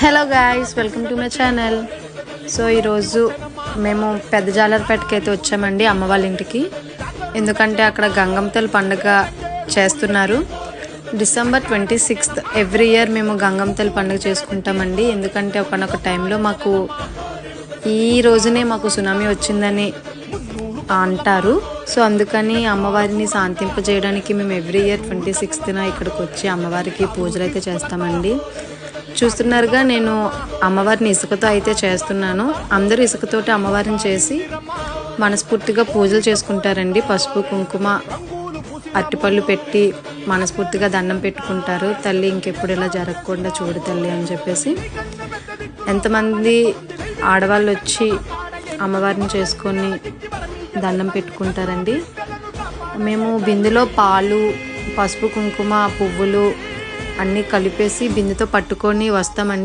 Hello guys, welcome to my channel. So ఈరోజు మేము పెద్ద జాలర్పేటకి అయితే వచ్చామండి, అమ్మ వాళ్ళ ఇంటికి. ఎందుకంటే అక్కడ గంగమ్మ తల్లి పండుగ చేస్తున్నారు. December 26th ఎవ్రీ ఇయర్ మేము గంగమ్మ తల్లి పండుగ చేసుకుంటామండి. ఎందుకంటే ఒకనొక టైంలో మాకు ఈ రోజునే మాకు సునామీ వచ్చిందని అంటారు. సో అందుకని అమ్మవారిని శాంతింపజేయడానికి మేము ఎవ్రీ ఇయర్ 26th ఇక్కడికి వచ్చి అమ్మవారికి పూజలు అయితే చేస్తామండి. చూస్తున్నారుగా, నేను అమ్మవారిని ఇసుకతో అయితే చేస్తున్నాను. అందరూ ఇసుకతోటి అమ్మవారిని చేసి మనస్ఫూర్తిగా పూజలు చేసుకుంటారండి. పసుపు కుంకుమ అరటిపళ్ళు పెట్టి మనస్ఫూర్తిగా దండం పెట్టుకుంటారు. తల్లి ఇంకెప్పుడు ఇలా జరగకుండా చూడు తల్లి అని చెప్పేసి. ఎంతమంది ఆడవాళ్ళు వచ్చి అమ్మవారిని చేసుకొని దండం పెట్టుకుంటారండి. మేము బిందెలో పాలు, పసుపు కుంకుమ, పువ్వులు అన్నీ కలిపేసి బిందెతో పట్టుకొని వస్తామండి.